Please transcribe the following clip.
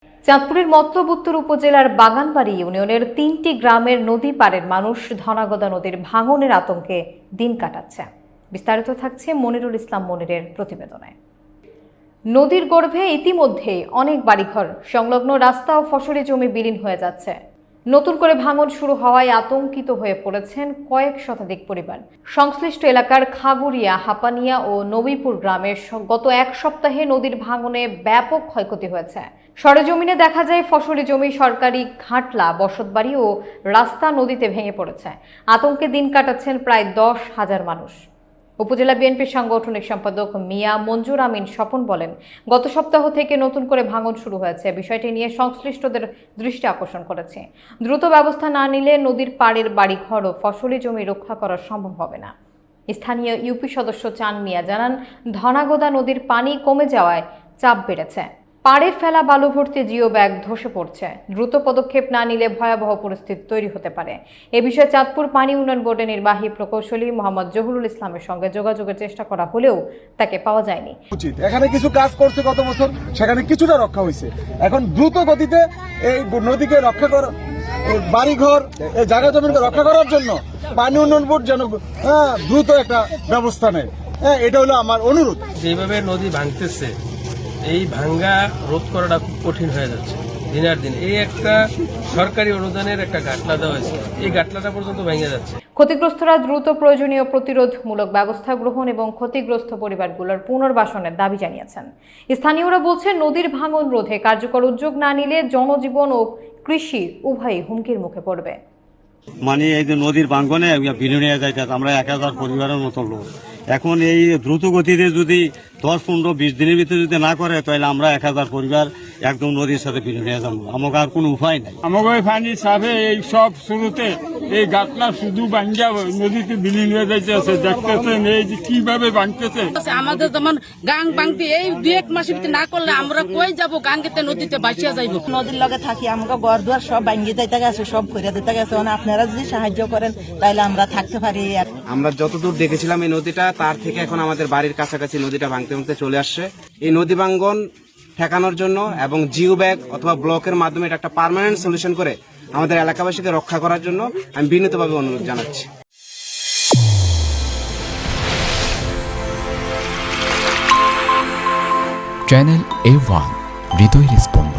চাঁদপুরের মতলব উত্তর উপজেলার বাগানবাড়ি ইউনিয়নের ৩টি গ্রামের নদী পাড়ের মানুষ ধনাগদা নদীর ভাঙনের আতঙ্কে দিন কাটাচ্ছে। বিস্তারিত থাকছে মনিরুল ইসলাম মনিরের প্রতিবেদনে। নদীর গর্ভে ইতিমধ্যেই অনেক বাড়িঘর, সংলগ্ন রাস্তা ও ফসলি জমি বিলীন হয়ে যাচ্ছে। নতুন করে ভাঙন শুরু হওয়ায় আতঙ্কিত হয়ে পড়েছেন কয়েক শতাধিক পরিবার। সংশ্লিষ্ট এলাকার খাগুড়িয়া, হাপানিয়া ও নবীপুর গ্রামের গত এক সপ্তাহে নদীর ভাঙনে ব্যাপক ক্ষয়ক্ষতি হয়েছে। সরেজমিনে দেখা যায় ফসলি জমি, সরকারি ঘাটলা, বসতবাড়ি ও রাস্তা নদীতে ভেঙে পড়েছে। আতঙ্কে দিন কাটাচ্ছেন প্রায় 10,000 মানুষ। উপজেলা বিএনপির সাংগঠনিক সম্পাদক মিয়া মঞ্জুর আমিন স্বপন বলেন, গত সপ্তাহ থেকে নতুন করে ভাঙন শুরু হয়েছে। বিষয়টি নিয়ে সংশ্লিষ্টদের দৃষ্টি আকর্ষণ করেছে। দ্রুত ব্যবস্থা না নিলে নদীর পাড়ের বাড়িঘর ও ফসলি জমি রক্ষা করা সম্ভব হবে না। স্থানীয় ইউপি সদস্য চান মিয়া জানান, ধনাগদা নদীর পানি কমে যাওয়ায় চাপ বেড়েছে। পাড়ে ফেলা বালু ভর্তি জিও ব্যাগ ধসে পড়ছে। দ্রুত পদক্ষেপ না নিলে ভয়াবহ পরিস্থিতি তৈরি হতে পারে। এ বিষয়ে চাঁদপুর পানি উন্নয়ন বোর্ডের নির্বাহী প্রকৌশলী মোহাম্মদ জহুরুল ইসলামের সঙ্গে যোগাযোগের চেষ্টা করা হলেও তাকে পাওয়া যায়নি। এখানে কিছু কাজ করছে গত বছর, সেখানে কিছুটা রক্ষা হয়েছে। এখন দ্রুত গতিতে এই নদীকে রক্ষা করা, বাড়িঘর, এই জায়গা জমিকে রক্ষা করার জন্য পানি উন্নয়ন বোর্ড যেন দ্রুত একটা ব্যবস্থা নেয়। এটা হলো আমার অনুরোধ। যেভাবে নদী ভাঙতেছে, এই ভাঙ্গা রোধ করাটা খুব কঠিন হয়ে যাচ্ছে দিনের দিন। এই একটা সরকারি অনুদানের একটা গাটলা দেওয়া হয়েছে, এই গাটলাটা পর্যন্ত ভেঙে যাচ্ছে। ক্ষতিগ্রস্তরা দ্রুত প্রয়োজনীয় প্রতিরোধমূলক ব্যবস্থা গ্রহণ এবং ক্ষতিগ্রস্ত পরিবারগুলোর পুনর্বাসনের দাবি জানিয়েছেন। স্থানীয়রা বলছেন, নদীর ভাঙন রোধে কার্যকর উদ্যোগ না নিলে জনজীবন ও কৃষি উভয়ই হুমকির মুখে পড়বে। মানে এই যে নদীর ভাঙনে বিলীন হয়ে যাইতেছে, আমরা 1000 পরিবারের মতো লোক। এখন এই দ্রুত গতিতে যদি 10, 15, 20 দিনের ভিতরে যদি না করে, তাহলে আমরা 1000 পরিবার একদম নদীর সাথে বিলীন হয়ে যাবো। আমাকে আর কোনো উপায় নাই। আমাকে পানি সাফে এই সব শুরুতে এই গাটলা শুধু ভাঙ্গা নদীতে বিলীন হয়ে যাইতেছে। দেখতেছেন এই যে কিভাবে ভাঙতেছে। আমাদের যেমন গাং ভাঙতে এই 2-1 মাসের ভিতরে না করলে আমরা কই যাবো? গাঙ্গেতে নদীতে ভাসিয়া যাইব। নদীর লগে থাকি, আমাকে ঘর দুয়ার সব ভাঙ্গি যাইতে গেছে, সব করে দিতে গেছে। আপনারা যদি সাহায্য করেন তাহলে আমরা থাকতে পারি। আমরা যতদূর দেখেছিলাম এই নদীটা, তার থেকে এখন আমাদের বাড়ির কাছাকাছি নদীটা ভাঙতে ভাঙতে চলে আসছে। এই নদী ভাঙ্গন ঠেকানোর জন্য এবং জিও ব্যাগ অথবা ব্লকের মাধ্যমে এটা একটা পার্মানেন্ট সলিউশন করে আমাদের এলাকাবাসীকে রক্ষা করার জন্য আমি বিনীতভাবে অনুরোধ জানাচ্ছি। চ্যানেল A1 হৃদয় রেসপন্স।